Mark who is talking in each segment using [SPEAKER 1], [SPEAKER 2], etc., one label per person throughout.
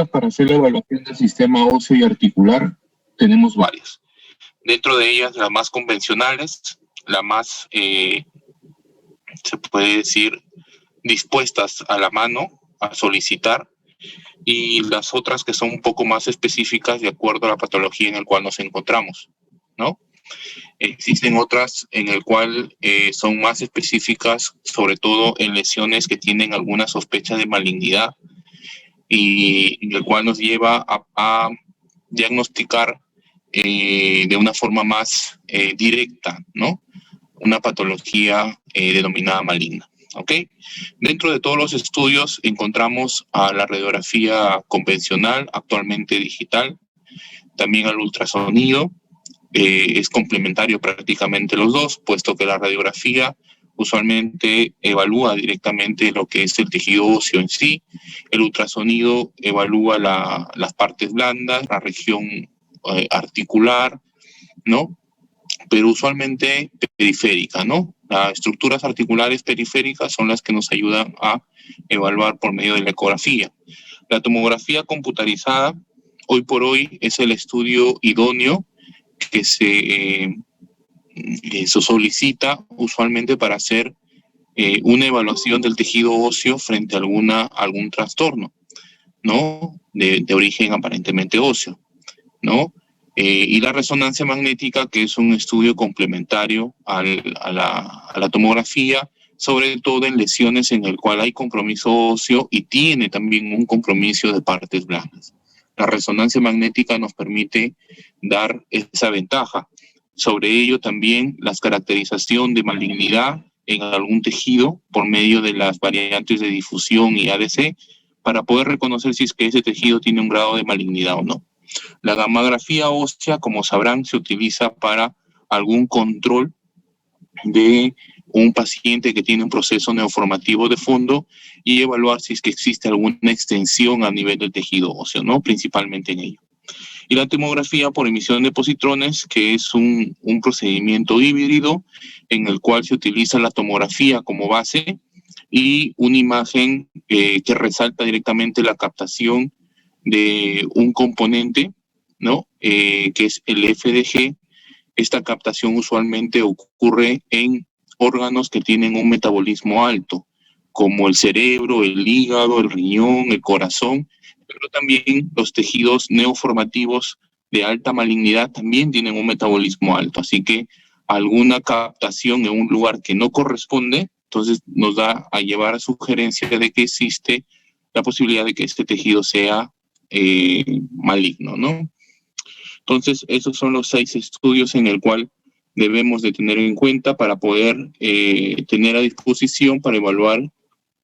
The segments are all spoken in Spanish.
[SPEAKER 1] técnicas para hacer la evaluación del sistema óseo y articular tenemos varias. Dentro de ellas, las más convencionales, las más, se puede decir, dispuestas a la mano, a solicitar, y las otras que son un poco más específicas de acuerdo a la patología en la cual nos encontramos, ¿no? Existen otras en el cual son más específicas, sobre todo en lesiones que tienen alguna sospecha de malignidad, y el cual nos lleva a diagnosticar de una forma más directa, ¿no? Una patología denominada maligna, ¿ok? Dentro de todos los estudios encontramos a la radiografía convencional, actualmente digital, también al ultrasonido. Es complementario prácticamente los dos, puesto que la radiografía usualmente evalúa directamente lo que es el tejido óseo en sí. El ultrasonido evalúa las partes blandas, la región articular, ¿no? Pero usualmente periférica, ¿no? Las estructuras articulares periféricas son las que nos ayudan a evaluar por medio de la ecografía. La tomografía computarizada, hoy por hoy, es el estudio idóneo que se solicita usualmente para hacer una evaluación del tejido óseo frente a algún trastorno, ¿no? De origen aparentemente óseo, ¿no? Y la resonancia magnética, que es un estudio complementario a la tomografía, sobre todo en lesiones en el cual hay compromiso óseo y tiene también un compromiso de partes blandas. La resonancia magnética nos permite dar esa ventaja. Sobre ello también la caracterización de malignidad en algún tejido por medio de las variantes de difusión y ADC para poder reconocer si es que ese tejido tiene un grado de malignidad o no. La gammagrafía ósea, como sabrán, se utiliza para algún control de un paciente que tiene un proceso neoformativo de fondo y evaluar si es que existe alguna extensión a nivel del tejido óseo, ¿no? Principalmente en ello. Y la tomografía por emisión de positrones, que es un procedimiento híbrido en el cual se utiliza la tomografía como base y una imagen que resalta directamente la captación de un componente, ¿no? Que es el FDG. Esta captación usualmente ocurre en órganos que tienen un metabolismo alto, como el cerebro, el hígado, el riñón, el corazón, pero también los tejidos neoformativos de alta malignidad también tienen un metabolismo alto. Así que alguna captación en un lugar que no corresponde, entonces nos da a llevar a sugerencia de que existe la posibilidad de que este tejido sea maligno, ¿no? Entonces, esos son los 6 estudios en el cual debemos de tener en cuenta para poder tener a disposición para evaluar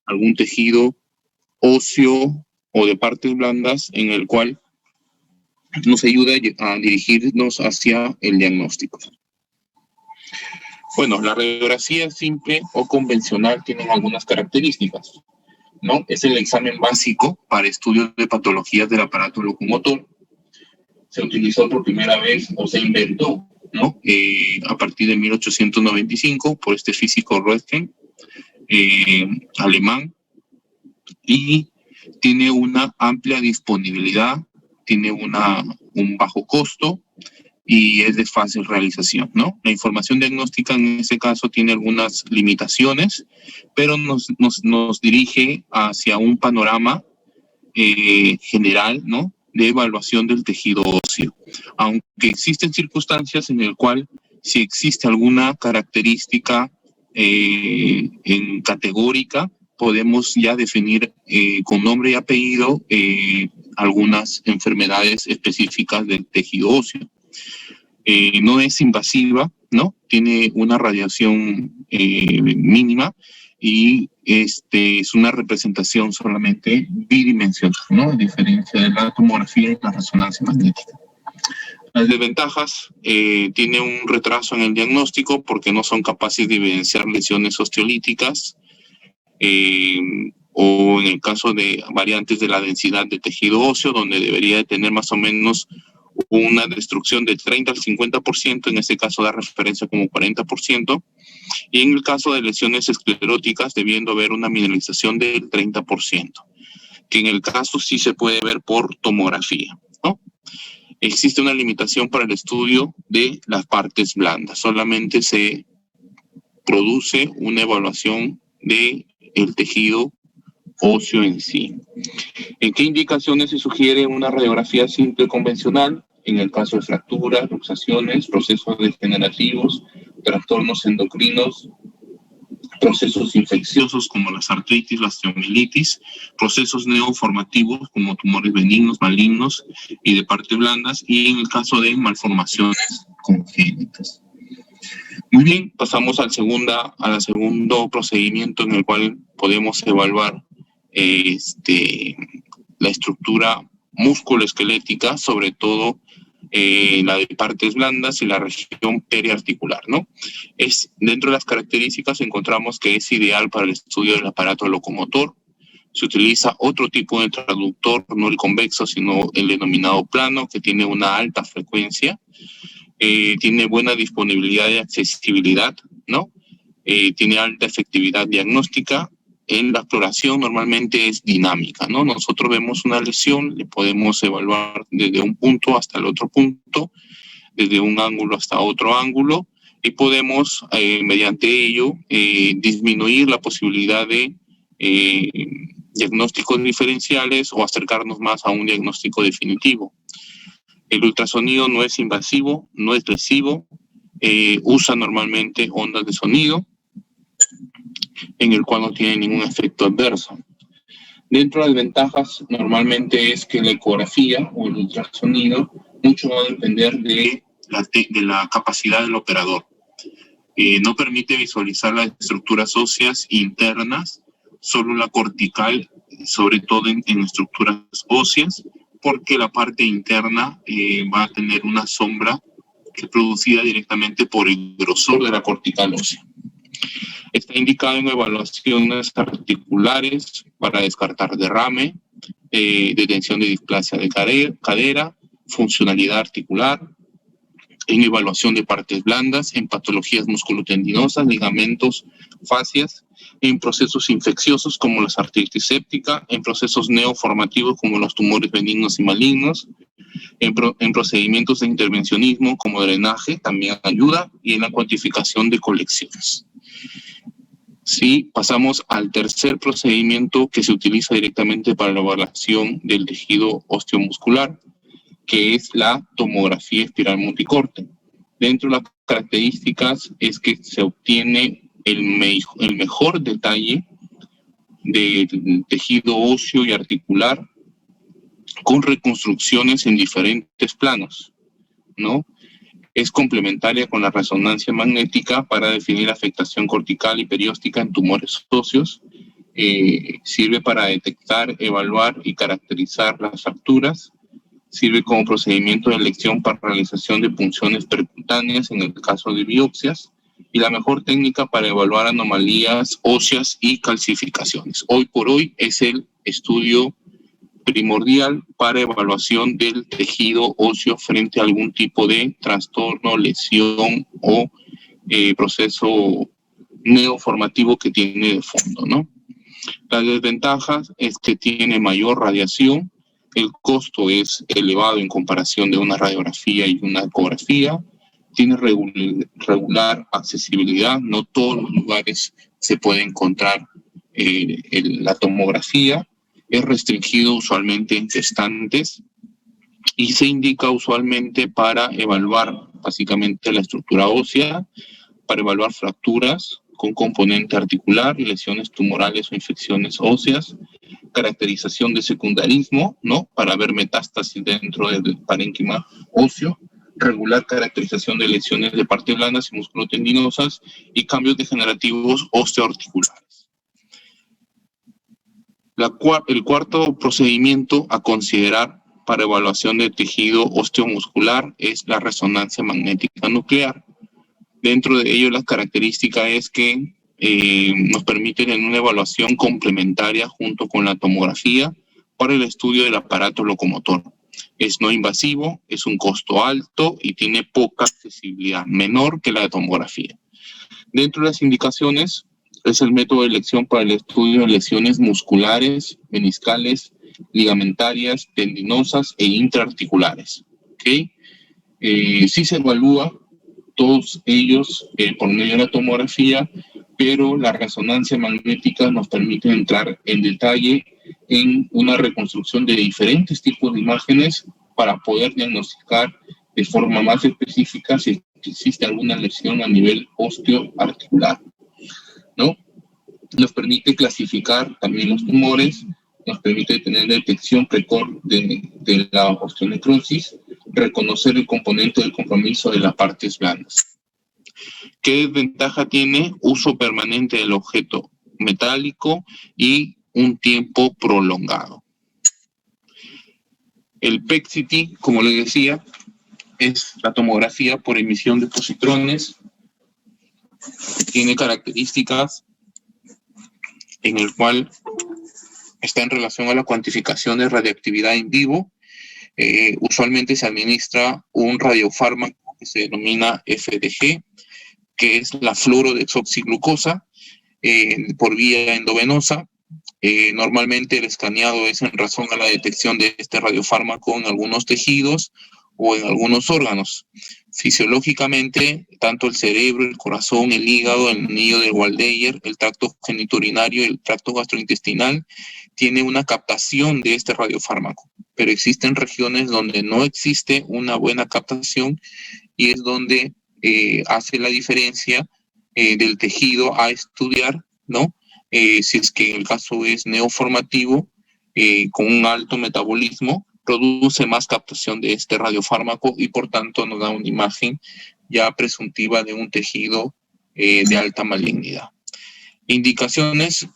[SPEAKER 1] algún tejido óseo o de partes blandas en el cual nos ayuda a dirigirnos hacia el diagnóstico. Bueno, la radiografía simple o convencional tienen algunas características, ¿no? Es el examen básico para estudios de patologías del aparato locomotor. Se utilizó por primera vez o se inventó, ¿no? A partir de 1895 por este físico Röntgen, alemán, y tiene una amplia disponibilidad, tiene un bajo costo y es de fácil realización, ¿no? La información diagnóstica en este caso tiene algunas limitaciones, pero nos dirige hacia un panorama general, ¿no? De evaluación del tejido óseo. Aunque existen circunstancias en el cual si existe alguna característica en categórica, podemos ya definir con nombre y apellido algunas enfermedades específicas del tejido óseo. No es invasiva, ¿no? Tiene una radiación mínima y es una representación solamente bidimensional, ¿no? A diferencia de la tomografía y la resonancia magnética. Las desventajas, tiene un retraso en el diagnóstico porque no son capaces de evidenciar lesiones osteolíticas, o en el caso de variantes de la densidad de tejido óseo, donde debería de tener más o menos una destrucción del 30 al 50%, en este caso da referencia como 40%, y en el caso de lesiones escleróticas, debiendo haber una mineralización del 30%. que en el caso sí se puede ver por tomografía, ¿no? Existe una limitación para el estudio de las partes blandas. Solamente se produce una evaluación del tejido óseo en sí. ¿En qué indicaciones se sugiere una radiografía simple convencional? En el caso de fracturas, luxaciones, procesos degenerativos, trastornos endocrinos, procesos infecciosos como las artritis, la osteomielitis, procesos neoformativos como tumores benignos, malignos y de partes blandas, y en el caso de malformaciones congénitas. Muy bien, pasamos al segundo procedimiento en el cual podemos evaluar la estructura musculoesquelética, sobre todo la de partes blandas y la región periarticular, ¿no? Dentro de las características encontramos que es ideal para el estudio del aparato locomotor. Se utiliza otro tipo de traductor, no el convexo, sino el denominado plano, que tiene una alta frecuencia, tiene buena disponibilidad y accesibilidad, ¿no? Tiene alta efectividad diagnóstica. En la exploración normalmente es dinámica, ¿no? Nosotros vemos una lesión, le podemos evaluar desde un punto hasta el otro punto, desde un ángulo hasta otro ángulo, y podemos, mediante ello, disminuir la posibilidad de diagnósticos diferenciales o acercarnos más a un diagnóstico definitivo. El ultrasonido no es invasivo, no es lesivo, usa normalmente ondas de sonido, en el cual no tiene ningún efecto adverso. Dentro de las ventajas, normalmente es que la ecografía o el ultrasonido mucho va a depender de la capacidad del operador. No permite visualizar las estructuras óseas internas, solo la cortical, sobre todo en estructuras óseas, porque la parte interna va a tener una sombra que es producida directamente por el grosor de la cortical ósea. Está indicado en evaluaciones articulares para descartar derrame, detención de displasia de cadera, funcionalidad articular, en evaluación de partes blandas, en patologías musculotendinosas, ligamentos, fascias, en procesos infecciosos como la artritis séptica, en procesos neoformativos como los tumores benignos y malignos, en procedimientos de intervencionismo como drenaje, también ayuda, y en la cuantificación de colecciones. Sí, pasamos al tercer procedimiento que se utiliza directamente para la evaluación del tejido osteomuscular, que es la tomografía espiral multicorte. Dentro de las características es que se obtiene el mejor detalle del tejido óseo y articular con reconstrucciones en diferentes planos, ¿no? Es complementaria con la resonancia magnética para definir afectación cortical y perióstica en tumores óseos. Sirve para detectar, evaluar y caracterizar las fracturas. Sirve como procedimiento de elección para realización de punciones percutáneas en el caso de biopsias. Y la mejor técnica para evaluar anomalías óseas y calcificaciones. Hoy por hoy es el estudio primordial para evaluación del tejido óseo frente a algún tipo de trastorno, lesión o proceso neoformativo que tiene de fondo, ¿no? Las desventajas es que tiene mayor radiación, el costo es elevado en comparación de una radiografía y una ecografía, tiene regular accesibilidad, no todos los lugares se puede encontrar la tomografía, es restringido usualmente en gestantes y se indica usualmente para evaluar básicamente la estructura ósea, para evaluar fracturas con componente articular, lesiones tumorales o infecciones óseas, caracterización de secundarismo, ¿no? Para ver metástasis dentro del parénquima óseo, regular caracterización de lesiones de partes blandas y musculotendinosas y cambios degenerativos osteoarticulares. El cuarto procedimiento a considerar para evaluación del tejido osteomuscular es la resonancia magnética nuclear. Dentro de ello, la característica es que nos permiten en una evaluación complementaria junto con la tomografía para el estudio del aparato locomotor. Es no invasivo, es un costo alto y tiene poca accesibilidad, menor que la tomografía. Dentro de las indicaciones, es el método de elección para el estudio de lesiones musculares, meniscales, ligamentarias, tendinosas e intraarticulares. ¿Okay? Sí se evalúa todos ellos por medio de la tomografía, pero la resonancia magnética nos permite entrar en detalle en una reconstrucción de diferentes tipos de imágenes para poder diagnosticar de forma más específica si existe alguna lesión a nivel osteoarticular, ¿no? Nos permite clasificar también los tumores, nos permite tener detección precoz de la osteonecrosis, reconocer el componente del compromiso de las partes blandas. ¿Qué ventaja tiene? Uso permanente del objeto metálico y un tiempo prolongado. El PET-CT, como les decía, es la tomografía por emisión de positrones. Tiene características en el cual está en relación a la cuantificación de radiactividad en vivo. Usualmente se administra un radiofármaco que se denomina FDG, que es la fluorodesoxiglucosa, por vía endovenosa. Normalmente el escaneado es en razón a la detección de este radiofármaco en algunos tejidos o en algunos órganos. Fisiológicamente, tanto el cerebro, el corazón, el hígado, el anillo de Waldeyer, el tracto genitourinario y el tracto gastrointestinal tiene una captación de este radiofármaco, pero existen regiones donde no existe una buena captación y es donde hace la diferencia del tejido a estudiar, ¿no? Si es que el caso es neoformativo, con un alto metabolismo, produce más captación de este radiofármaco y por tanto nos da una imagen ya presuntiva de un tejido de alta malignidad. Indicaciones,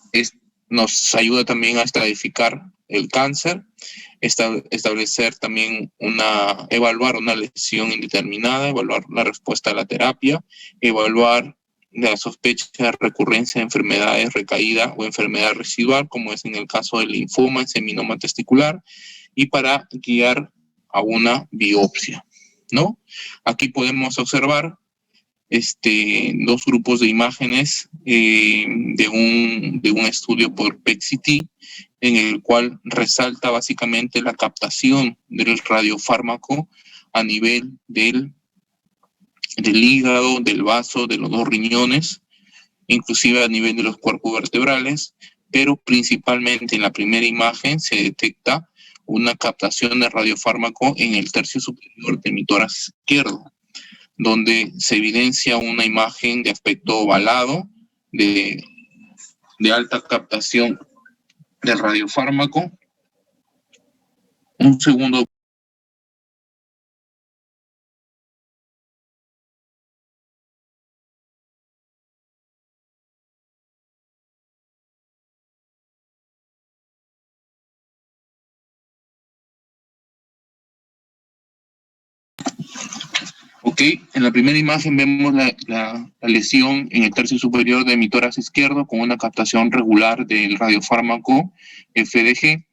[SPEAKER 1] nos ayuda también a estratificar el cáncer, establecer también evaluar una lesión indeterminada, evaluar la respuesta a la terapia, evaluar la sospecha de recurrencia de enfermedades recaída o enfermedad residual, como es en el caso del linfoma, seminoma testicular, y para guiar a una biopsia, ¿no? Aquí podemos observar dos grupos de imágenes de un estudio por PET-CT, en el cual resalta básicamente la captación del radiofármaco a nivel del hígado, del vaso, de los dos riñones, inclusive a nivel de los cuerpos vertebrales, pero principalmente en la primera imagen se detecta una captación de radiofármaco en el tercio superior de mi tórax izquierdo, donde se evidencia una imagen de aspecto ovalado, de alta captación del radiofármaco. Un segundo. Ok, en la primera imagen vemos la lesión en el tercio superior de mi tórax izquierdo con una captación regular del radiofármaco FDG.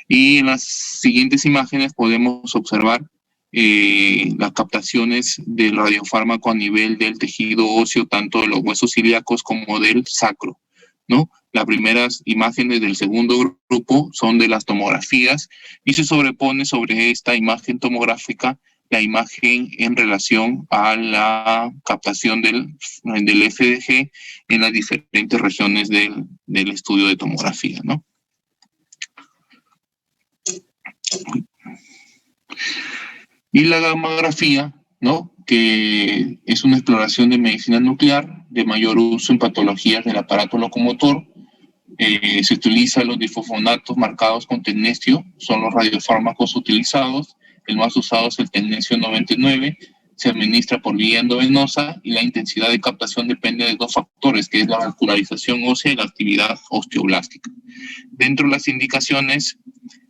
[SPEAKER 1] Y en las siguientes imágenes podemos observar las captaciones del radiofármaco a nivel del tejido óseo, tanto de los huesos ilíacos como del sacro, ¿no? Las primeras imágenes del segundo grupo son de las tomografías y se sobrepone sobre esta imagen tomográfica la imagen en relación a la captación del FDG en las diferentes regiones del estudio de tomografía, ¿no? Y la gammagrafía, ¿no? Que es una exploración de medicina nuclear de mayor uso en patologías del aparato locomotor. Se utilizan los difosfonatos marcados con tecnecio, son los radiofármacos utilizados. El más usado es el tecnecio 99, se administra por vía endovenosa y la intensidad de captación depende de dos factores, que es la vascularización ósea y la actividad osteoblástica. Dentro de las indicaciones,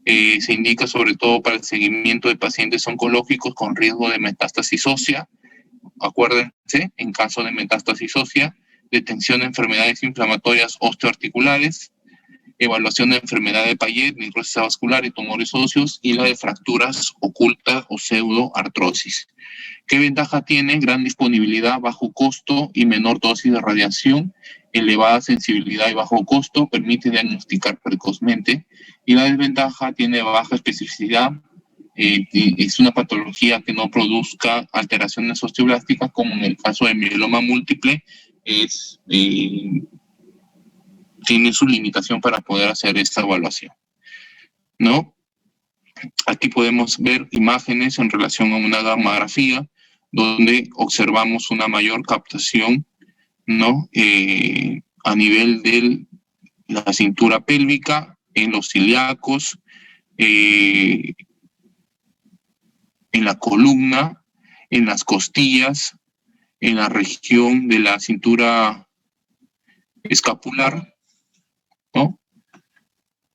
[SPEAKER 1] se indica sobre todo para el seguimiento de pacientes oncológicos con riesgo de metástasis ósea. Acuérdense, en caso de metástasis ósea, detención de enfermedades inflamatorias osteoarticulares, evaluación de enfermedad de Payet, necrosis vascular y tumores óseos, y la de fracturas ocultas o pseudoartrosis. ¿Qué ventaja tiene? Gran disponibilidad, bajo costo y menor dosis de radiación, elevada sensibilidad y bajo costo, permite diagnosticar precozmente, y la desventaja tiene baja especificidad, es una patología que no produzca alteraciones osteoblásticas, como en el caso de mieloma múltiple, tiene su limitación para poder hacer esta evaluación, ¿no? Aquí podemos ver imágenes en relación a una gammagrafía, donde observamos una mayor captación, ¿no? A nivel de la cintura pélvica, en los ilíacos, en la columna, en las costillas, en la región de la cintura escapular, ¿no?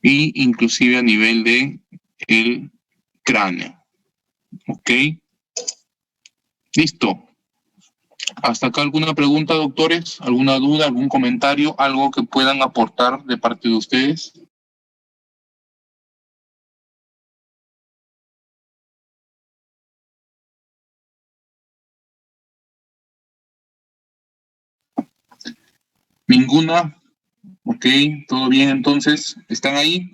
[SPEAKER 1] Y inclusive a nivel de el cráneo. ¿Ok? Listo. ¿Hasta acá alguna pregunta, doctores? ¿Alguna duda, algún comentario, algo que puedan aportar de parte de ustedes? ¿Ninguna? Ok, todo bien entonces. ¿Están ahí?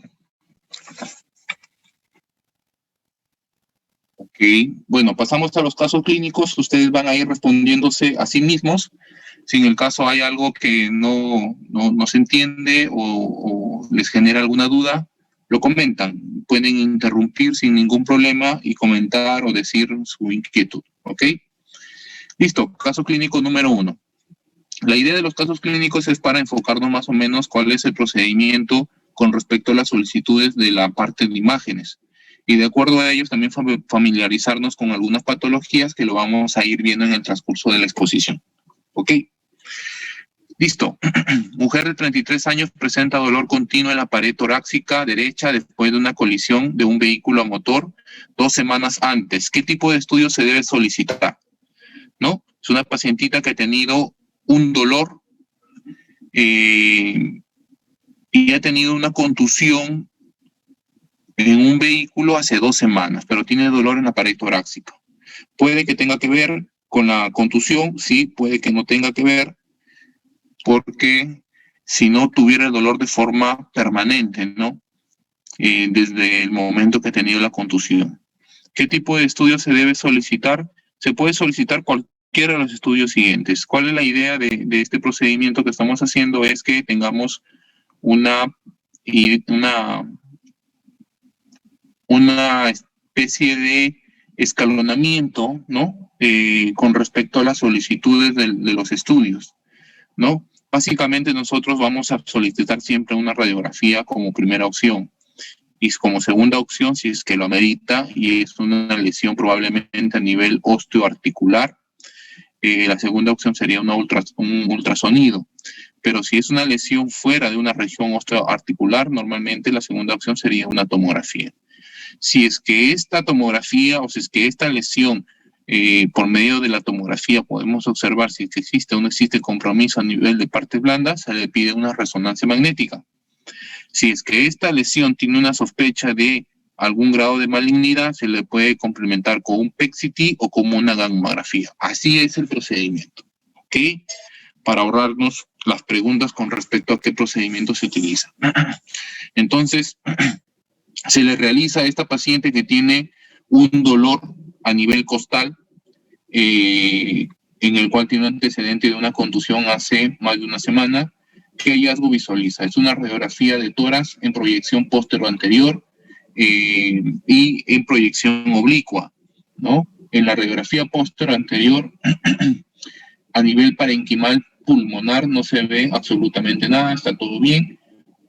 [SPEAKER 1] Ok, bueno, pasamos a los casos clínicos. Ustedes van a ir respondiéndose a sí mismos. Si en el caso hay algo que no se entiende o les genera alguna duda, lo comentan. Pueden interrumpir sin ningún problema y comentar o decir su inquietud. ¿Ok? Listo, caso clínico número 1. La idea de los casos clínicos es para enfocarnos más o menos cuál es el procedimiento con respecto a las solicitudes de la parte de imágenes. Y de acuerdo a ellos también familiarizarnos con algunas patologías que lo vamos a ir viendo en el transcurso de la exposición. ¿Ok? Listo. Mujer de 33 años presenta dolor continuo en la pared torácica derecha después de una colisión de un vehículo a motor 2 semanas antes. ¿Qué tipo de estudio se debe solicitar? ¿No? Es una pacientita que ha tenido un dolor y ha tenido una contusión en un vehículo hace 2 semanas, pero tiene dolor en la pared torácica. Puede que tenga que ver con la contusión, sí, puede que no tenga que ver, porque si no tuviera el dolor de forma permanente, ¿no? Desde el momento que ha tenido la contusión. ¿Qué tipo de estudio se debe solicitar? Se puede solicitar cualquiera de los estudios siguientes. ¿Cuál es la idea de este procedimiento que estamos haciendo? Es que tengamos una especie de escalonamiento, ¿no? Con respecto a las solicitudes de los estudios, ¿no? Básicamente nosotros vamos a solicitar siempre una radiografía como primera opción. Y como segunda opción, si es que lo amerita y es una lesión probablemente a nivel osteoarticular, la segunda opción sería un ultrasonido. Pero si es una lesión fuera de una región osteoarticular, normalmente la segunda opción sería una tomografía. Si es que esta tomografía o si es que esta lesión, por medio de la tomografía podemos observar si existe o no existe compromiso a nivel de partes blandas, se le pide una resonancia magnética. Si es que esta lesión tiene una sospecha de algún grado de malignidad, se le puede complementar con un PET-CT o con una gammagrafía. Así es el procedimiento, ¿ok? Para ahorrarnos las preguntas con respecto a qué procedimiento se utiliza. Entonces, se le realiza a esta paciente que tiene un dolor a nivel costal, en el cual tiene un antecedente de una contusión hace más de una semana. ¿Qué hallazgo visualiza? Es una radiografía de tórax en proyección póstero-anterior y en proyección oblicua, ¿no? En la radiografía póstero-anterior, a nivel parenquimal pulmonar no se ve absolutamente nada, está todo bien,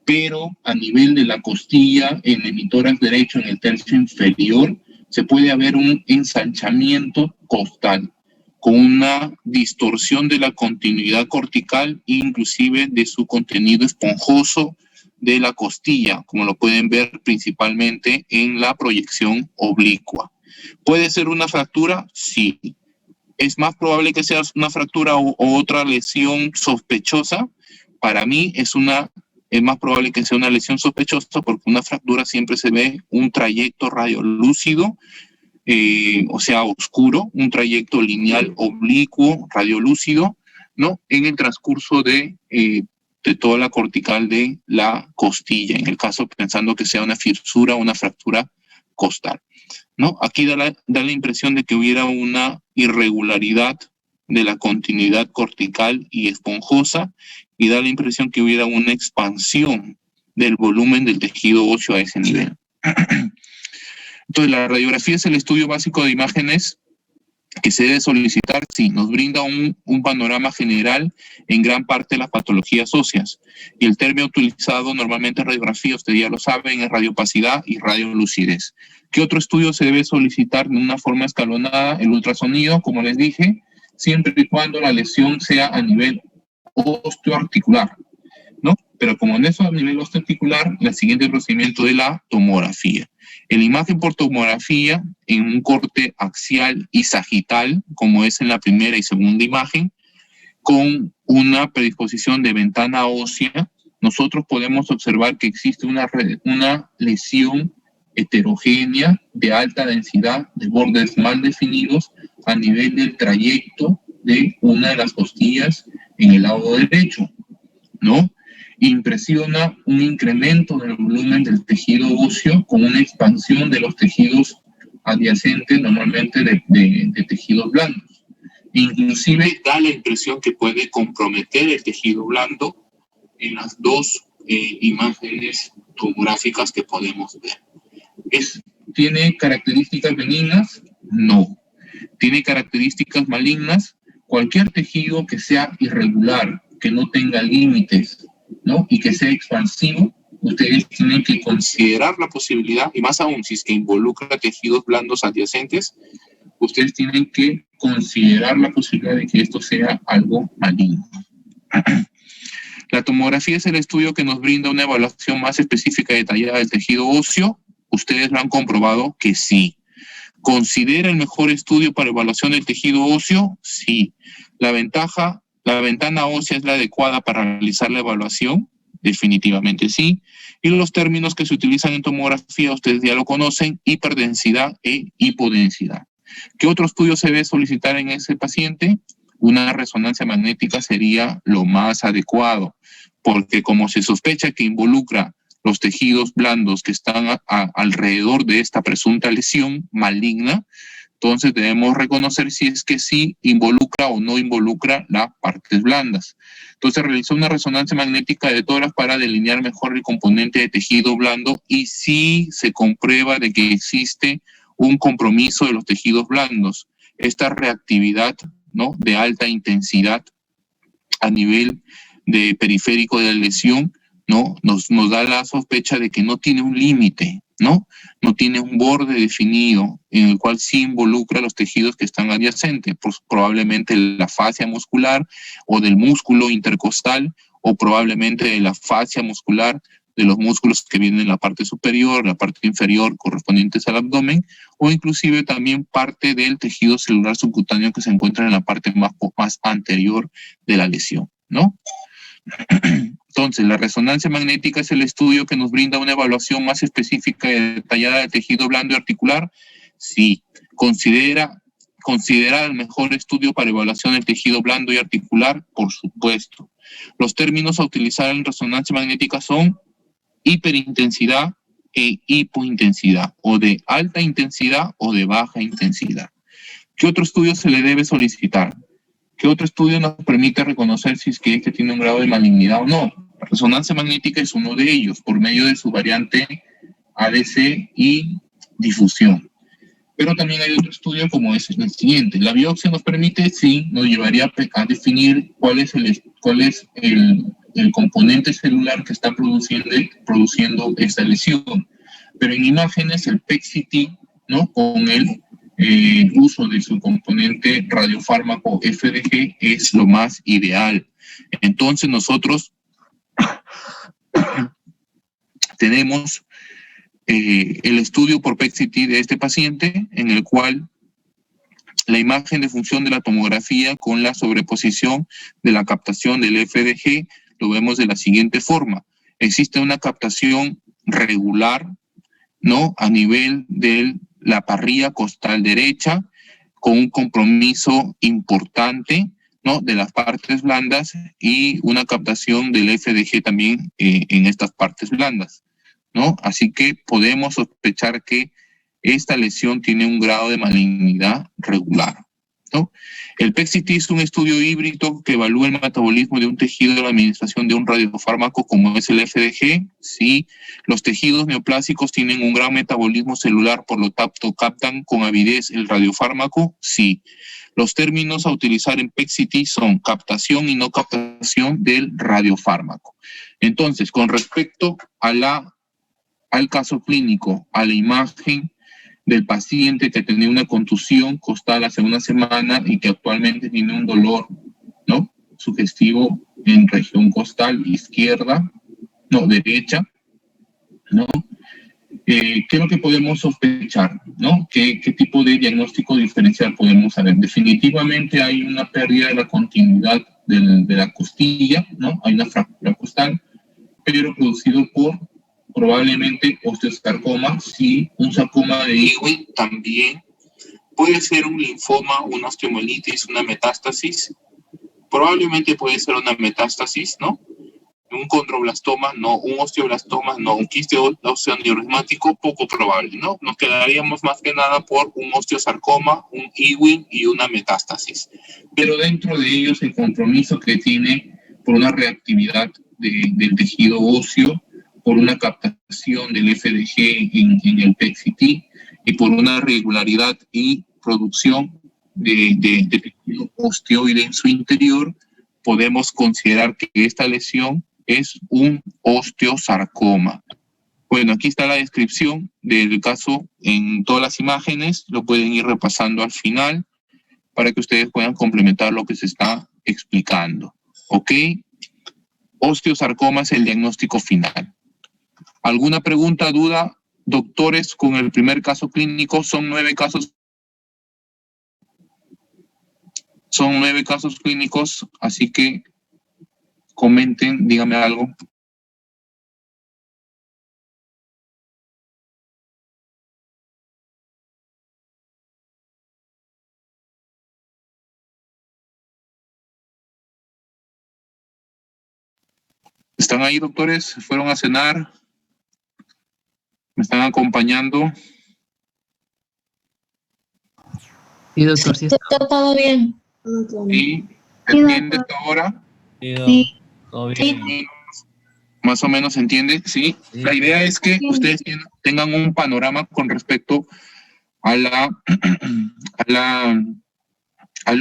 [SPEAKER 1] pero a nivel de la costilla, en el hemitórax derecho, en el tercio inferior, se puede ver un ensanchamiento costal con una distorsión de la continuidad cortical, inclusive de su contenido esponjoso de la costilla, como lo pueden ver principalmente en la proyección oblicua. ¿Puede ser una fractura? Sí. ¿Es más probable que sea una fractura o otra lesión sospechosa? Para mí es más probable que sea una lesión sospechosa, porque una fractura siempre se ve un trayecto radiolúcido, o sea, oscuro, un trayecto lineal oblicuo, radiolúcido, ¿no? En el transcurso de toda la cortical de la costilla, en el caso pensando que sea una fisura o una fractura costal, ¿no? Aquí da la impresión de que hubiera una irregularidad de la continuidad cortical y esponjosa, y da la impresión que hubiera una expansión del volumen del tejido óseo a ese nivel. Entonces, la radiografía es el estudio básico de imágenes que se debe solicitar si nos brinda un panorama general en gran parte de las patologías óseas. Y el término utilizado normalmente en radiografía, usted ya lo sabe, es radiopacidad y radiolucidez. ¿Qué otro estudio se debe solicitar de una forma escalonada? El ultrasonido, como les dije, siempre y cuando la lesión sea a nivel osteoarticular, ¿no? Pero como en eso a nivel osteoarticular, el siguiente procedimiento de la tomografía. En la imagen por tomografía, en un corte axial y sagital, como es en la primera y segunda imagen, con una predisposición de ventana ósea, nosotros podemos observar que existe una lesión heterogénea de alta densidad de bordes mal definidos a nivel del trayecto de una de las costillas en el lado derecho, ¿no? Impresiona un incremento del volumen del tejido óseo con una expansión de los tejidos adyacentes, normalmente de tejidos blandos. Inclusive da la impresión que puede comprometer el tejido blando en las dos imágenes tomográficas que podemos ver. ¿Tiene características benignas? No. ¿Tiene características malignas? Cualquier tejido que sea irregular, que no tenga límites, ¿no? Y que sea expansivo, ustedes tienen que considerar la posibilidad, y más aún si es que involucra tejidos blandos adyacentes, ustedes tienen que considerar la posibilidad de que esto sea algo maligno. La tomografía es el estudio que nos brinda una evaluación más específica y detallada del tejido óseo. Ustedes lo han comprobado que sí. ¿Considera el mejor estudio para evaluación del tejido óseo? Sí. La ventana ósea es la adecuada para realizar la evaluación, definitivamente sí. Y los términos que se utilizan en tomografía, ustedes ya lo conocen, hiperdensidad e hipodensidad. ¿Qué otro estudio se debe solicitar en ese paciente? Una resonancia magnética sería lo más adecuado, porque como se sospecha que involucra los tejidos blandos que están alrededor de esta presunta lesión maligna, entonces debemos reconocer si es que sí involucra o no involucra las partes blandas. Entonces realizó una resonancia magnética de tórax para delinear mejor el componente de tejido blando, y sí se comprueba de que existe un compromiso de los tejidos blandos. Esta reactividad, ¿no?, de alta intensidad a nivel de periférico de la lesión, ¿no?, nos da la sospecha de que no tiene un límite, ¿no? No tiene un borde definido en el cual sí involucra los tejidos que están adyacentes, pues probablemente la fascia muscular o del músculo intercostal, o probablemente de la fascia muscular de los músculos que vienen en la parte superior, la parte inferior correspondientes al abdomen, o inclusive también parte del tejido celular subcutáneo que se encuentra en la parte más anterior de la lesión, ¿no? Entonces, la resonancia magnética es el estudio que nos brinda una evaluación más específica y detallada del tejido blando y articular. Sí. ¿Considera el mejor estudio para evaluación del tejido blando y articular? Por supuesto. Los términos a utilizar en resonancia magnética son hiperintensidad e hipointensidad, o de alta intensidad o de baja intensidad. ¿Qué otro estudio se le debe solicitar? ¿Qué otro estudio nos permite reconocer si es que este tiene un grado de malignidad o no? La resonancia magnética es uno de ellos, por medio de su variante ADC y difusión. Pero también hay otro estudio como es el siguiente. La biopsia nos permite, sí, nos llevaría a definir cuál es el componente celular que está produciendo esta lesión. Pero en imágenes, el PET-CT, ¿no?, con el uso de su componente radiofármaco FDG es lo más ideal. Entonces nosotros tenemos el estudio por PET-CT de este paciente, en el cual la imagen de función de la tomografía con la sobreposición de la captación del FDG lo vemos de la siguiente forma. Existe una captación regular, ¿no?, a nivel de la parrilla costal derecha, con un compromiso importante ¿no?, de las partes blandas y una captación del FDG también en estas partes blandas, ¿no? Así que podemos sospechar que esta lesión tiene un grado de malignidad regular, ¿no? El PET-CT es un estudio híbrido que evalúa el metabolismo de un tejido de la administración de un radiofármaco como es el FDG. Sí, los tejidos neoplásicos tienen un gran metabolismo celular, por lo tanto captan con avidez el radiofármaco. Sí. Los términos a utilizar en PET-CT son captación y no captación del radiofármaco. Entonces, con respecto a al caso clínico, a la imagen del paciente que tenía una contusión costal hace una semana y que actualmente tiene un dolor, ¿no?, sugestivo en región costal izquierda, no, derecha, ¿no? ¿Qué es lo que podemos sospechar, ¿no? ¿Qué tipo de diagnóstico diferencial podemos hacer? Definitivamente hay una pérdida de la continuidad de la costilla, ¿no? Hay una fractura costal, pero producido por probablemente osteosarcoma. Sí, un sarcoma de Ewing también puede ser un linfoma, una osteomelitis, una metástasis. Probablemente puede ser una metástasis, ¿no? Un condroblastoma, no. Un osteoblastoma, no. Un quiste osteoaneurismático, poco probable, ¿no? Nos quedaríamos más que nada por un osteosarcoma, un Ewing y una metástasis. Pero dentro de ellos el compromiso que tiene por una reactividad del tejido óseo, por una captación del FDG en el PET-CT y por una regularidad y producción de tejido osteoide en su interior, podemos considerar que esta lesión es un osteosarcoma. Bueno, aquí está la descripción del caso en todas las imágenes, lo pueden ir repasando al final para que ustedes puedan complementar lo que se está explicando. ¿Ok? Osteosarcoma es el diagnóstico final. ¿Alguna pregunta, duda, doctores, con el primer caso clínico? Son 9 casos. Son 9 casos clínicos, así que comenten, dígame algo. ¿Están ahí, doctores? ¿Fueron a cenar? ¿Me están acompañando?
[SPEAKER 2] Sí, doctor, sí.
[SPEAKER 3] Está todo bien.
[SPEAKER 1] ¿Sí? ¿Se entiende hasta ahora?
[SPEAKER 3] Sí.
[SPEAKER 2] Todo bien.
[SPEAKER 1] ¿Más o menos se entiende? ¿Sí?
[SPEAKER 2] Sí.
[SPEAKER 1] La idea es que ustedes tengan un panorama con respecto al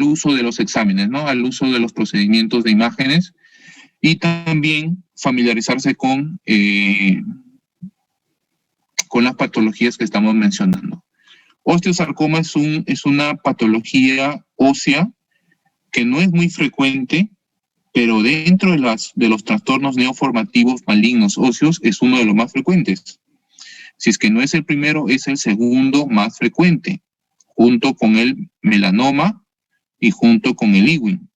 [SPEAKER 1] uso de los exámenes, ¿no? Al uso de los procedimientos de imágenes y también familiarizarse con las patologías que estamos mencionando. Osteosarcoma es una patología ósea que no es muy frecuente, pero dentro de los trastornos neoformativos malignos óseos es uno de los más frecuentes. Si es que no es el primero, es el segundo más frecuente, junto con el melanoma y junto con el Ewing.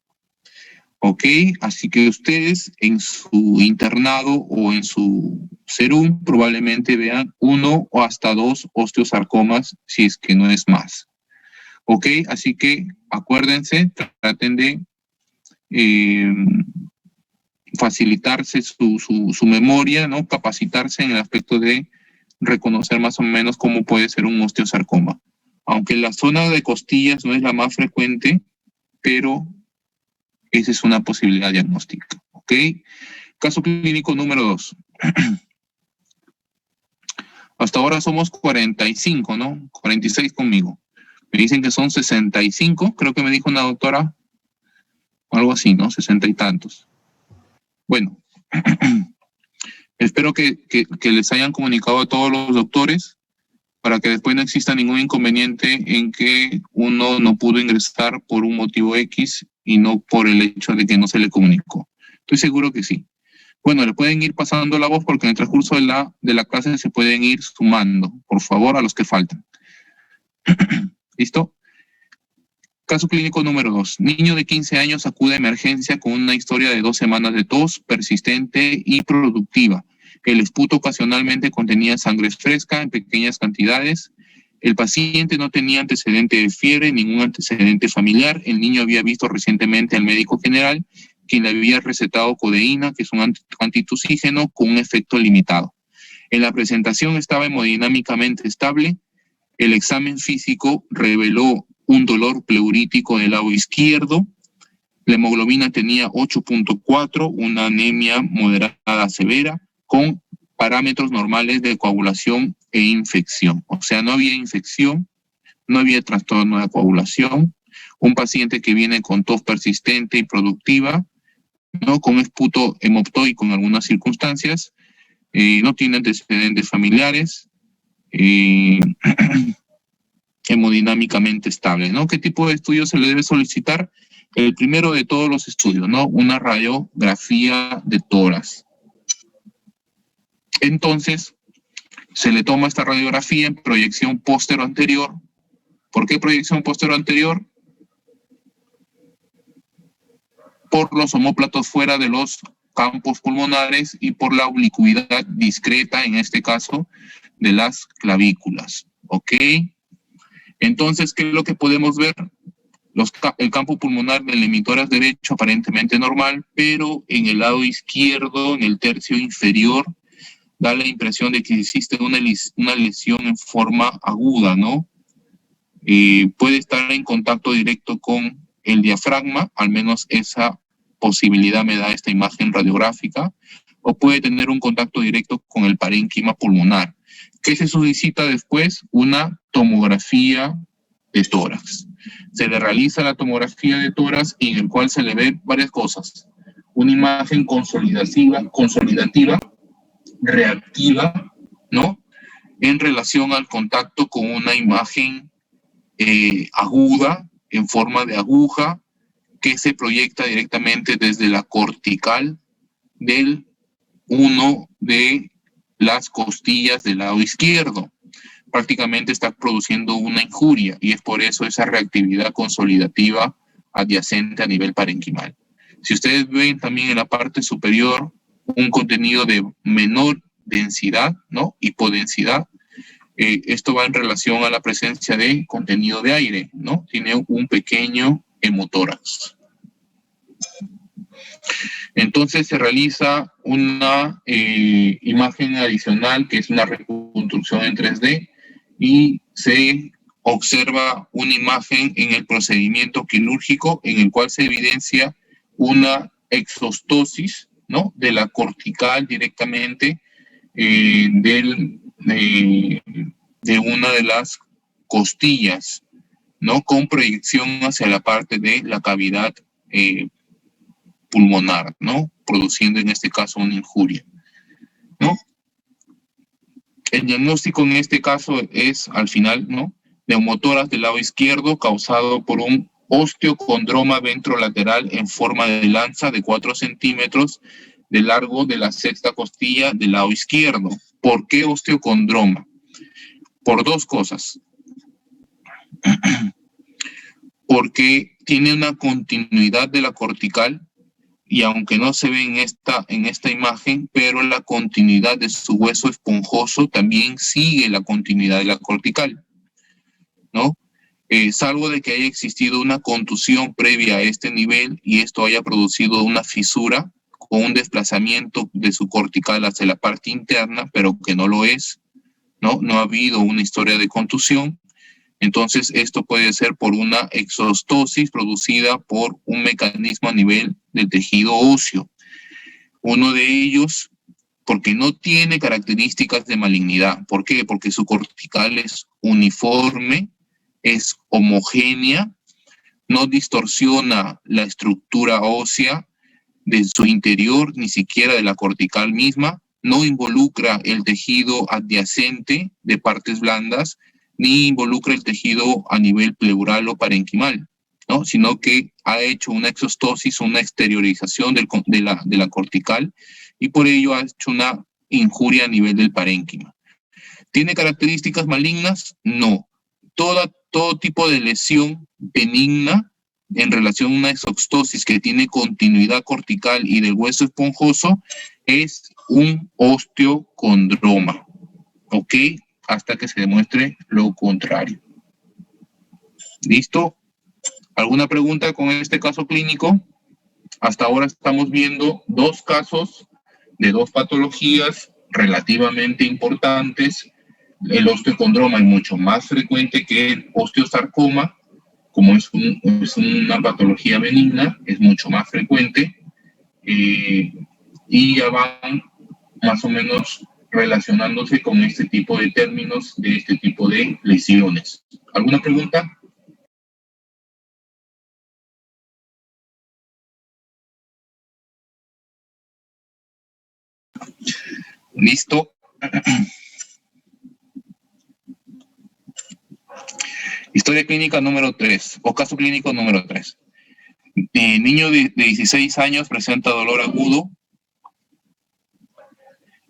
[SPEAKER 1] ¿Ok? Así que ustedes en su internado o en su serum probablemente vean 1 o hasta 2 osteosarcomas, si es que no es más. ¿Ok? Así que acuérdense, traten de facilitarse su memoria, ¿no? Capacitarse en el aspecto de reconocer más o menos cómo puede ser un osteosarcoma. Aunque la zona de costillas no es la más frecuente, pero esa es una posibilidad diagnóstica. ¿Ok? Caso clínico número 2. Hasta ahora somos 45, ¿no? 46 conmigo. Me dicen que son 65, creo que me dijo una doctora, algo así, ¿no? 60 y tantos. Bueno, espero que les hayan comunicado a todos los doctores para que después no exista ningún inconveniente en que uno no pudo ingresar por un motivo X y no por el hecho de que no se le comunicó. Estoy seguro que sí. Bueno, le pueden ir pasando la voz porque en el transcurso de la clase se pueden ir sumando, por favor, a los que faltan. ¿Listo? Caso clínico número 2. Niño de 15 años acude a emergencia con una historia de 2 semanas de tos persistente y productiva. El esputo ocasionalmente contenía sangre fresca en pequeñas cantidades. El paciente no tenía antecedente de fiebre, ningún antecedente familiar. El niño había visto recientemente al médico general, quien le había recetado codeína, que es un antitusígeno con un efecto limitado. En la presentación estaba hemodinámicamente estable. El examen físico reveló un dolor pleurítico del lado izquierdo. La hemoglobina tenía 8.4, una anemia moderada severa, con parámetros normales de coagulación e infección. O sea, no había infección, no había trastorno de coagulación. Un paciente que viene con tos persistente y productiva, ¿no? Con esputo hemoptóico en algunas circunstancias, no tiene antecedentes familiares, hemodinámicamente estable, ¿no? ¿Qué tipo de estudio se le debe solicitar? El primero de todos los estudios, ¿no? Una radiografía de tórax. Entonces, se le toma esta radiografía en proyección póstero-anterior. ¿Por qué proyección póstero-anterior? Por los omóplatos fuera de los campos pulmonares y por la oblicuidad discreta, en este caso, de las clavículas. ¿Ok? Entonces, ¿qué es lo que podemos ver? El campo pulmonar del emitórax derecho aparentemente normal, pero en el lado izquierdo, en el tercio inferior, da la impresión de que existe una lesión en forma aguda, ¿no? Puede estar en contacto directo con el diafragma, al menos esa posibilidad me da esta imagen radiográfica, o puede tener un contacto directo con el parénquima pulmonar. ¿Qué se solicita después? Una tomografía de tórax. Se le realiza la tomografía de tórax en el cual se le ve varias cosas. Una imagen consolidativa, reactiva, ¿no? En relación al contacto con una imagen aguda, en forma de aguja, que se proyecta directamente desde la cortical del uno de las costillas del lado izquierdo. Prácticamente está produciendo una injuria y es por eso esa reactividad consolidativa adyacente a nivel parenquimal. Si ustedes ven también en la parte superior un contenido de menor densidad, ¿no? Hipodensidad, esto va en relación a la presencia de contenido de aire, ¿no? Tiene un pequeño hemotórax. Entonces se realiza una imagen adicional que es una reconstrucción en 3D y se observa una imagen en el procedimiento quirúrgico en el cual se evidencia una exostosis, ¿no? De la cortical directamente de una de las costillas, ¿no? Con proyección hacia la parte de la cavidad pulmonar, ¿no? Produciendo en este caso una injuria, ¿no? El diagnóstico en este caso es, al final, ¿no? Neumotórax del lado izquierdo causado por un osteocondroma ventrolateral en forma de lanza de 4 centímetros de largo de la sexta costilla del lado izquierdo. ¿Por qué osteocondroma? Por dos cosas. Porque tiene una continuidad de la cortical y aunque no se ve en esta imagen, pero la continuidad de su hueso esponjoso también sigue la continuidad de la cortical, ¿no? Salvo de que haya existido una contusión previa a este nivel y esto haya producido una fisura con un desplazamiento de su cortical hacia la parte interna, pero que no lo es, ¿no? No ha habido una historia de contusión. Entonces, esto puede ser por una exostosis producida por un mecanismo a nivel del tejido óseo. Uno de ellos, porque no tiene características de malignidad. ¿Por qué? Porque su cortical es uniforme, es homogénea, no distorsiona la estructura ósea de su interior, ni siquiera de la cortical misma, no involucra el tejido adyacente de partes blandas, ni involucra el tejido a nivel pleural o parenquimal, ¿no? Sino que ha hecho una exostosis, una exteriorización de la cortical y por ello ha hecho una injuria a nivel del parénquima. ¿Tiene características malignas? No. Todo tipo de lesión benigna en relación a una exostosis que tiene continuidad cortical y del hueso esponjoso es un osteocondroma, ¿ok? hasta que se demuestre lo contrario. ¿Listo? ¿Alguna pregunta con este caso clínico? Hasta ahora estamos viendo dos casos de dos patologías relativamente importantes. El osteocondroma es mucho más frecuente que el osteosarcoma, como es una patología benigna, es mucho más frecuente, y ya van más o menos relacionándose con este tipo de términos, de este tipo de lesiones. ¿Alguna pregunta? ¿Listo? Historia clínica número 3, o caso clínico número 3. Niño de 16 años presenta dolor agudo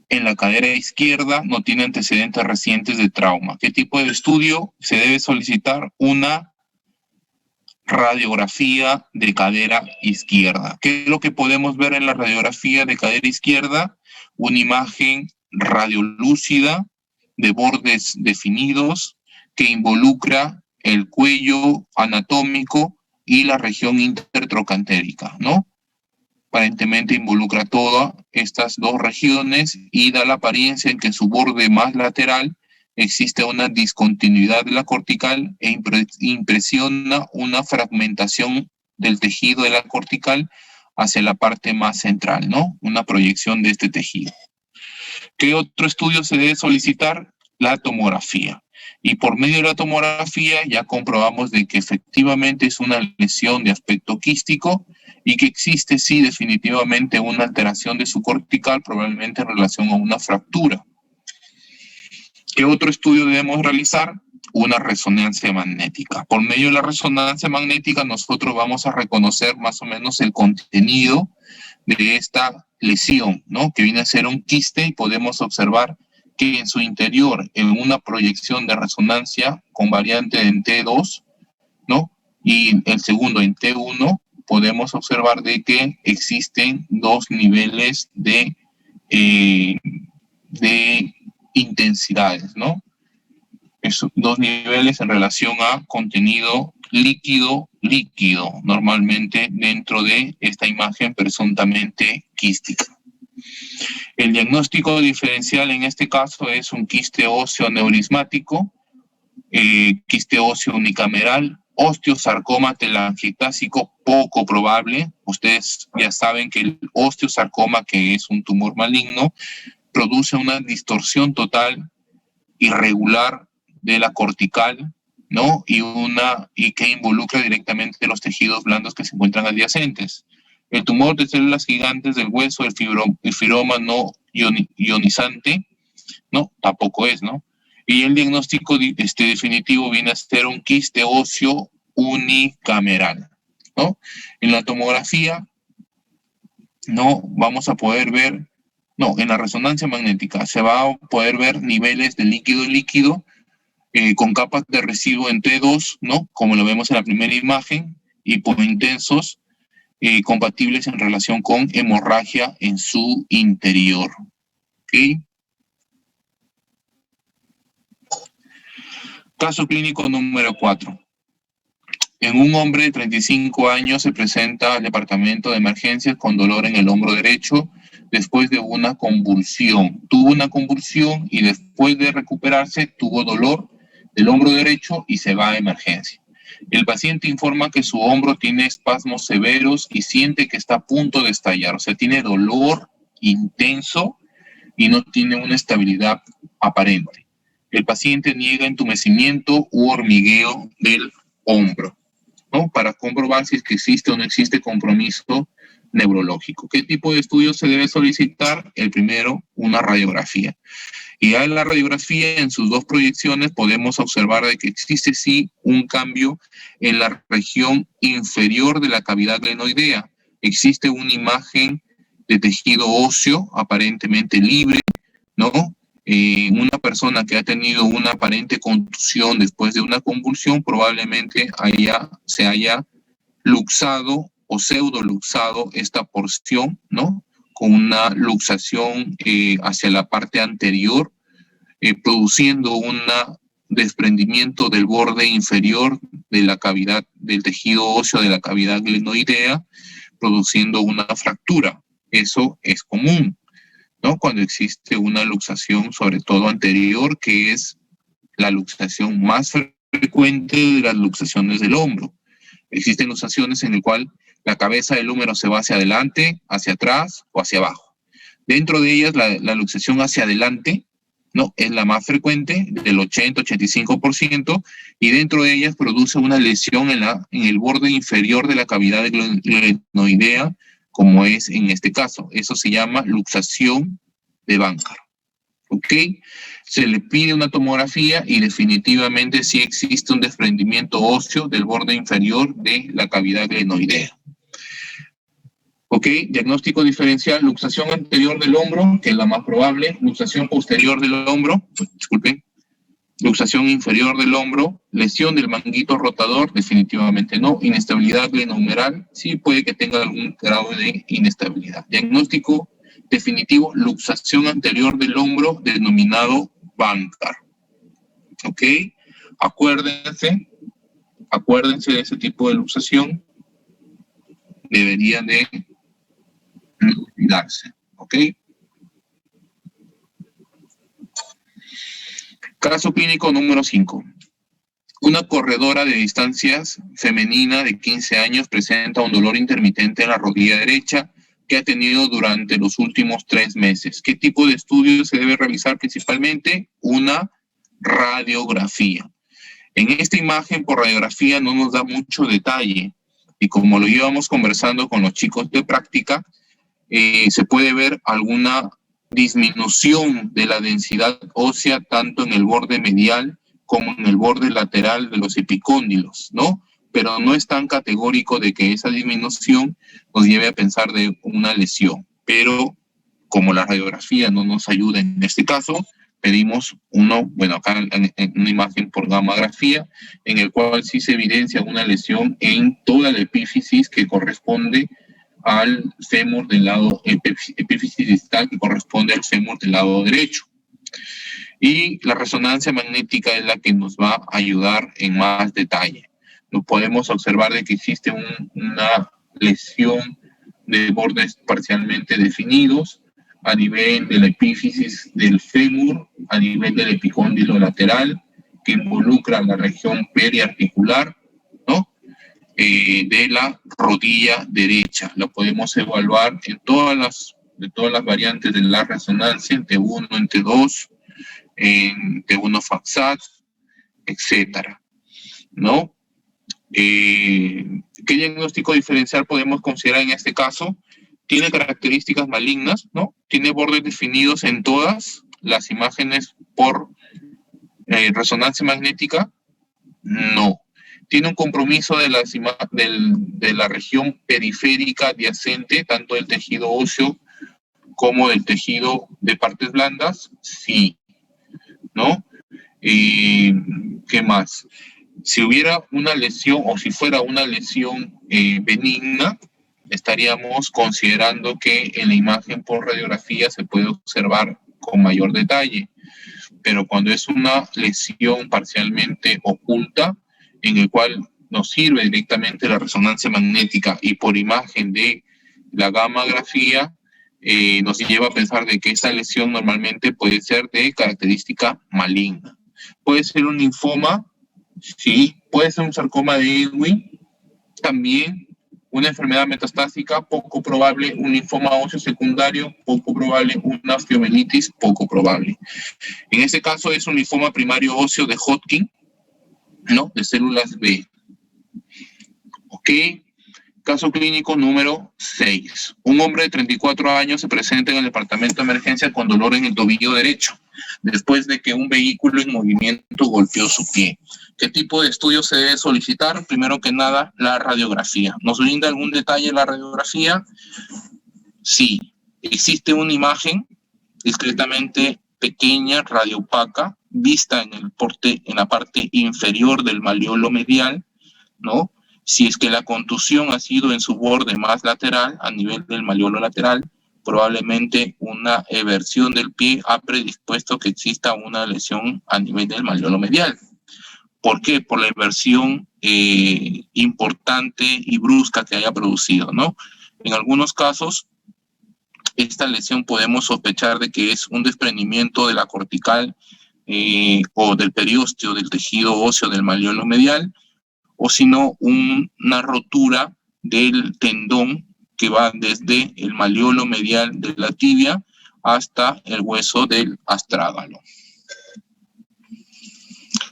[SPEAKER 1] en la cadera izquierda, no tiene antecedentes recientes de trauma. ¿Qué tipo de estudio se debe solicitar? Una radiografía de cadera izquierda. ¿Qué es lo que podemos ver en la radiografía de cadera izquierda? Una imagen radiolúcida de bordes definidos que involucra el cuello anatómico y la región intertrocantérica, ¿no? Aparentemente involucra todas estas dos regiones y da la apariencia en que en su borde más lateral existe una discontinuidad de la cortical e impresiona una fragmentación del tejido de la cortical hacia la parte más central, ¿no? Una proyección de este tejido. ¿Qué otro estudio se debe solicitar? La tomografía. Y por medio de la tomografía ya comprobamos de que efectivamente es una lesión de aspecto quístico y que existe, sí, definitivamente una alteración de su cortical, probablemente en relación a una fractura. ¿Qué otro estudio debemos realizar? Una resonancia magnética. Por medio de la resonancia magnética nosotros vamos a reconocer más o menos el contenido de esta lesión, ¿no? Que viene a ser un quiste, y podemos observar que en su interior, en una proyección de resonancia con variante en T2, ¿no? Y el segundo en T1, podemos observar de que existen dos niveles de intensidades, ¿no? Dos niveles en relación a contenido líquido, normalmente dentro de esta imagen presuntamente quística. El diagnóstico diferencial en este caso es un quiste óseo neurismático, quiste óseo unicameral, osteosarcoma telangiectásico poco probable. Ustedes ya saben que el osteosarcoma, que es un tumor maligno, produce una distorsión total irregular de la cortical, ¿no? Y que involucra directamente los tejidos blandos que se encuentran adyacentes. El tumor de células gigantes del hueso, el fibroma no ionizante, ¿no? Tampoco es, ¿no? Y el diagnóstico definitivo viene a ser un quiste óseo unicameral, ¿no? En la tomografía, no vamos a poder ver, no, en la resonancia magnética se va a poder ver niveles de líquido con capas de residuo en T2, ¿no? Como lo vemos en la primera imagen, hipointensos, compatibles en relación con hemorragia en su interior. ¿Ok? Caso clínico número 4. En un hombre de 35 años se presenta al departamento de emergencias con dolor en el hombro derecho después de una convulsión. Tuvo una convulsión y después de recuperarse tuvo dolor del hombro derecho y se va a emergencia. El paciente informa que su hombro tiene espasmos severos y siente que está a punto de estallar. O sea, tiene dolor intenso y no tiene una estabilidad aparente. El paciente niega entumecimiento u hormigueo del hombro, ¿no? Para comprobar si es que existe o no existe compromiso neurológico. ¿Qué tipo de estudio se debe solicitar? El primero, una radiografía. Y ya en la radiografía, en sus dos proyecciones, podemos observar de que existe sí un cambio en la región inferior de la cavidad glenoidea. Existe una imagen de tejido óseo aparentemente libre, ¿no? Una persona que ha tenido una aparente contusión después de una convulsión probablemente se haya luxado o pseudoluxado esta porción, ¿no? Con una luxación hacia la parte anterior produciendo un desprendimiento del borde inferior de la cavidad del tejido óseo de la cavidad glenoidea, produciendo una fractura. Eso es común, ¿no? Cuando existe una luxación, sobre todo anterior, que es la luxación más frecuente de las luxaciones del hombro. Existen luxaciones en las cuales la cabeza del húmero se va hacia adelante, hacia atrás o hacia abajo. Dentro de ellas, la luxación hacia adelante, ¿no?, es la más frecuente, del 80-85%, y dentro de ellas produce una lesión en el borde inferior de la cavidad glenoidea, como es en este caso. Eso se llama luxación de Bankart. ¿Ok? Se le pide una tomografía y definitivamente sí existe un desprendimiento óseo del borde inferior de la cavidad glenoidea. ¿Ok? Diagnóstico diferencial, luxación anterior del hombro, que es la más probable, luxación posterior del hombro, disculpen, luxación inferior del hombro, lesión del manguito rotador, definitivamente no, inestabilidad glenohumeral, sí puede que tenga algún grado de inestabilidad. Diagnóstico definitivo, luxación anterior del hombro, denominado Bankart. ¿Ok? Acuérdense de ese tipo de luxación, deberían de no olvidarse. ¿Ok? Caso clínico número 5. Una corredora de distancias femenina de 15 años presenta un dolor intermitente en la rodilla derecha que ha tenido durante los últimos 3 meses. ¿Qué tipo de estudio se debe realizar principalmente? Una radiografía. En esta imagen por radiografía no nos da mucho detalle, y como lo íbamos conversando con los chicos de práctica, se puede ver alguna disminución de la densidad ósea tanto en el borde medial como en el borde lateral de los epicóndilos, ¿no? Pero no es tan categórico de que esa disminución nos lleve a pensar de una lesión. Pero como la radiografía no nos ayuda en este caso, pedimos acá en una imagen por gammagrafía, en el cual sí se evidencia una lesión en toda la epífisis que corresponde al fémur del lado, epífisis distal que corresponde al fémur del lado derecho. Y la resonancia magnética es la que nos va a ayudar en más detalle. No podemos observar de que existe una lesión de bordes parcialmente definidos a nivel de la epífisis del fémur, a nivel del epicóndilo lateral, que involucra la región periarticular, ¿no?, de la rodilla derecha. Lo podemos evaluar en todas las variantes de la resonancia, en T1, en T2, en T1 FACSAT, etcétera, ¿no? ¿Qué diagnóstico diferencial podemos considerar en este caso? Tiene características malignas, ¿no? Tiene bordes definidos en todas las imágenes por resonancia magnética, no. Tiene un compromiso de la región periférica adyacente, tanto del tejido óseo como del tejido de partes blandas, sí, ¿no? ¿Qué más? Si hubiera una lesión o si fuera una lesión benigna, estaríamos considerando que en la imagen por radiografía se puede observar con mayor detalle. Pero cuando es una lesión parcialmente oculta, en el cual nos sirve directamente la resonancia magnética y por imagen de la gammagrafía, nos lleva a pensar de que esta lesión normalmente puede ser de característica maligna. Puede ser un linfoma, sí, puede ser un sarcoma de Ewing, también una enfermedad metastásica, poco probable, un linfoma óseo secundario, poco probable, una osteomielitis, poco probable. En este caso es un linfoma primario óseo de Hodgkin, ¿no?, de células B. Ok. Caso clínico número 6. Un hombre de 34 años se presenta en el departamento de emergencia con dolor en el tobillo derecho, después de que un vehículo en movimiento golpeó su pie. ¿Qué tipo de estudio se debe solicitar? Primero que nada, la radiografía. ¿Nos brinda algún detalle la radiografía? Sí. Existe una imagen discretamente pequeña, radiopaca, vista en la parte inferior del malleolo medial, ¿no? Si es que la contusión ha sido en su borde más lateral, a nivel del malleolo lateral, probablemente una eversión del pie ha predispuesto que exista una lesión a nivel del malleolo medial. ¿Por qué? Por la eversión importante y brusca que haya producido, ¿no? En algunos casos, esta lesión podemos sospechar de que es un desprendimiento de la cortical o del periósteo del tejido óseo del malleolo medial, o si no, una rotura del tendón que va desde el malleolo medial de la tibia hasta el hueso del astrágalo.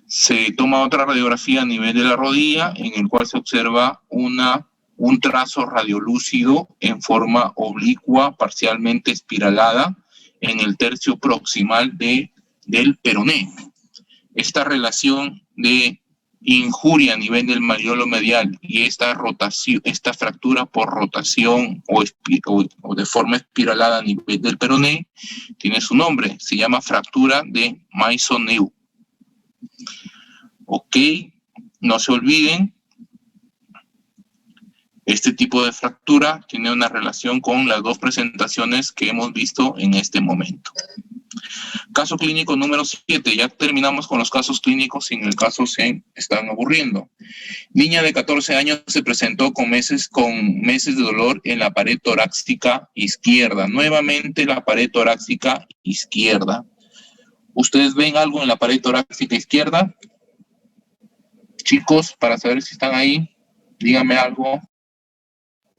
[SPEAKER 1] Se toma otra radiografía a nivel de la rodilla, en el cual se observa un trazo radiolúcido en forma oblicua, parcialmente espiralada, en el tercio proximal del peroné. Esta relación de injuria a nivel del malleolo medial y esta rotación, esta fractura por rotación o de forma espiralada a nivel del peroné, tiene su nombre, se llama fractura de Maisonneuve. Ok, no se olviden, este tipo de fractura tiene una relación con las dos presentaciones que hemos visto en este momento. Caso clínico número 7. Ya terminamos con los casos clínicos, sin el caso se están aburriendo. Niña de 14 años se presentó con meses de dolor en la pared torácica izquierda. Nuevamente la pared torácica izquierda. ¿Ustedes ven algo en la pared torácica izquierda? Chicos, para saber si están ahí, díganme algo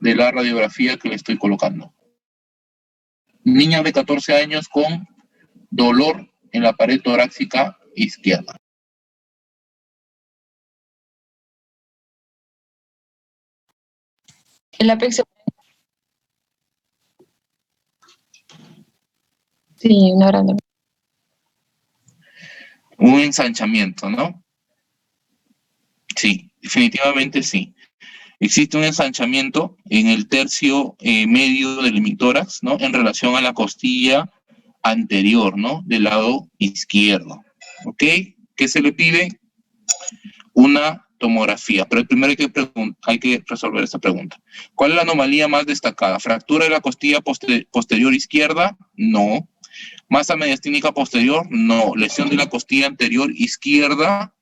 [SPEAKER 1] de la radiografía que le estoy colocando. Niña de 14 años con dolor en la pared torácica izquierda.
[SPEAKER 3] El apex. Sí, una grande.
[SPEAKER 1] Un ensanchamiento, ¿no? Sí, definitivamente sí. Existe un ensanchamiento en el tercio medio del hemitórax, ¿no? En relación a la costilla anterior, ¿no? Del lado izquierdo. ¿Ok? ¿Qué se le pide? Una tomografía. Pero primero hay que resolver esta pregunta. ¿Cuál es la anomalía más destacada? ¿Fractura de la costilla posterior izquierda? No. ¿Masa mediastínica posterior? No. ¿Lesión de la costilla anterior izquierda?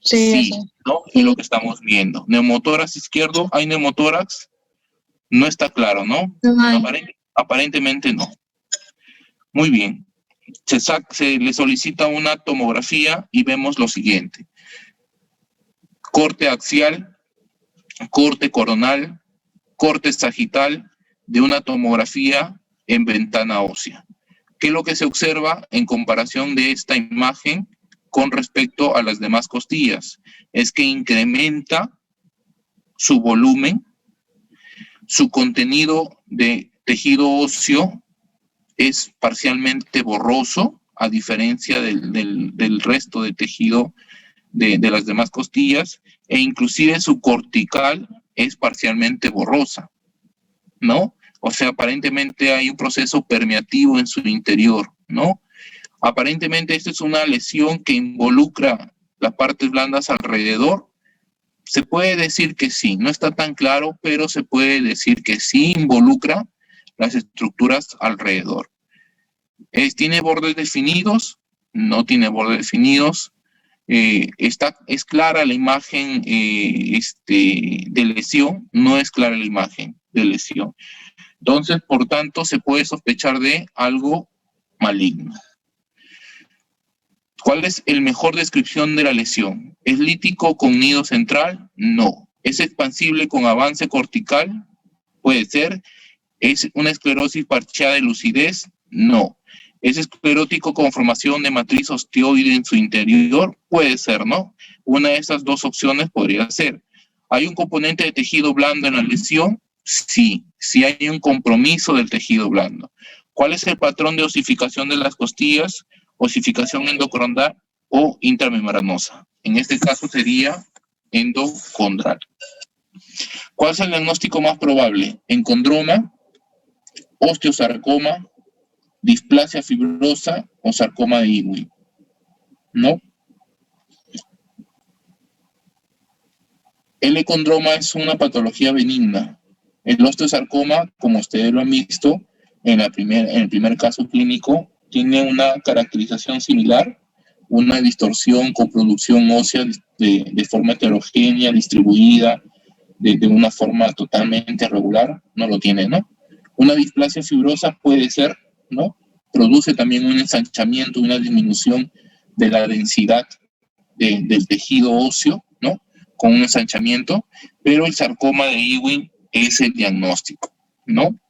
[SPEAKER 1] Sí, ¿no? Es lo que estamos viendo. ¿Neumotórax izquierdo? ¿Hay neumotórax? No está claro, ¿no? Aparentemente no. Muy bien. Se le solicita una tomografía y vemos lo siguiente. Corte axial, corte coronal, corte sagital de una tomografía en ventana ósea. ¿Qué es lo que se observa en comparación de esta imagen con respecto a las demás costillas? Es que incrementa su volumen, su contenido de tejido óseo es parcialmente borroso, a diferencia del resto de tejido de las demás costillas, e inclusive su cortical es parcialmente borrosa, ¿no? O sea, aparentemente hay un proceso permeativo en su interior, ¿no? Aparentemente esta es una lesión que involucra las partes blandas alrededor. Se puede decir que sí, no está tan claro, pero se puede decir que sí involucra las estructuras alrededor. ¿Tiene bordes definidos? No tiene bordes definidos. Es clara la imagen de lesión, no es clara la imagen de lesión. Entonces, por tanto, se puede sospechar de algo maligno. ¿Cuál es el mejor descripción de la lesión? ¿Es lítico con nido central? No. ¿Es expansible con avance cortical? Puede ser. ¿Es una esclerosis parcial de lucidez? No. ¿Es esclerótico con formación de matriz osteoide en su interior? Puede ser, ¿no? Una de esas dos opciones podría ser. ¿Hay un componente de tejido blando en la lesión? Sí, sí hay un compromiso del tejido blando. ¿Cuál es el patrón de osificación de las costillas? Osificación endocondral o intramembranosa. En este caso sería endocondral. ¿Cuál es el diagnóstico más probable? Encondroma, osteosarcoma, displasia fibrosa o sarcoma de Ewing, ¿no? El econdroma es una patología benigna. El osteosarcoma, como ustedes lo han visto, en el primer caso clínico tiene una caracterización similar, una distorsión con producción ósea de forma heterogénea, distribuida, de una forma totalmente regular, no lo tiene, ¿no? Una displasia fibrosa puede ser, ¿no? Produce también un ensanchamiento, una disminución de la densidad del tejido óseo, ¿no? Con un ensanchamiento, pero el sarcoma de Ewing es el diagnóstico, ¿no?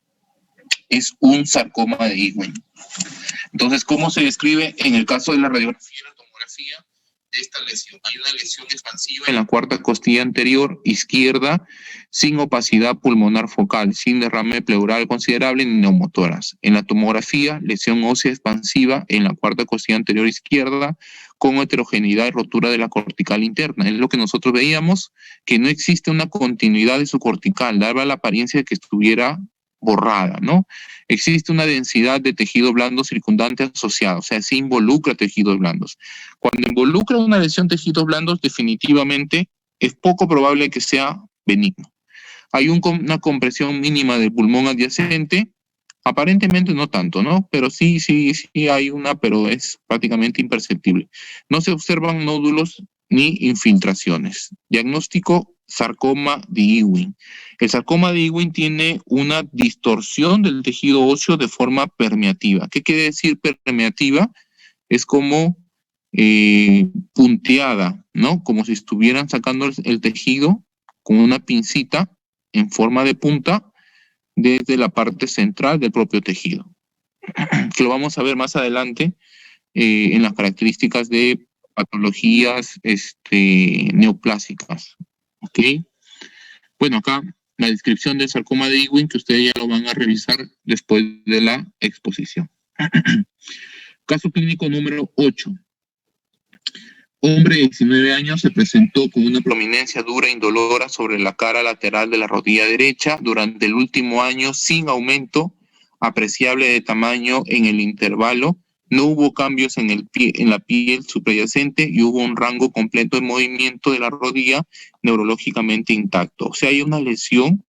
[SPEAKER 1] Es un sarcoma de Ewing. Entonces, ¿cómo se describe en el caso de la radiografía y la tomografía de esta lesión? Hay una lesión expansiva en la cuarta costilla anterior izquierda, sin opacidad pulmonar focal, sin derrame pleural considerable ni neumotoras. En la tomografía, lesión ósea expansiva en la cuarta costilla anterior izquierda, con heterogeneidad y rotura de la cortical interna. Es lo que nosotros veíamos, que no existe una continuidad de su cortical, daba la apariencia de que estuviera borrada, ¿no? Existe una densidad de tejido blando circundante asociado, o sea, se involucra tejidos blandos. Cuando involucra una lesión de tejidos blandos, definitivamente es poco probable que sea benigno. Hay una compresión mínima del pulmón adyacente, aparentemente no tanto, ¿no? Pero sí hay una, pero es prácticamente imperceptible. No se observan nódulos ni infiltraciones. Diagnóstico: sarcoma de Ewing. El sarcoma de Ewing tiene una distorsión del tejido óseo de forma permeativa. ¿Qué quiere decir permeativa? Es como punteada, ¿no? Como si estuvieran sacando el tejido con una pincita en forma de punta desde la parte central del propio tejido, que lo vamos a ver más adelante en las características de patologías neoplásicas. ¿Ok? Bueno, acá la descripción del sarcoma de Ewing, que ustedes ya lo van a revisar después de la exposición. Caso clínico número 8. Hombre de 19 años se presentó con una prominencia dura e indolora sobre la cara lateral de la rodilla derecha durante el último año, sin aumento apreciable de tamaño en el intervalo. No hubo cambios en la piel subyacente y hubo un rango completo de movimiento de la rodilla neurológicamente intacto. O sea, hay una lesión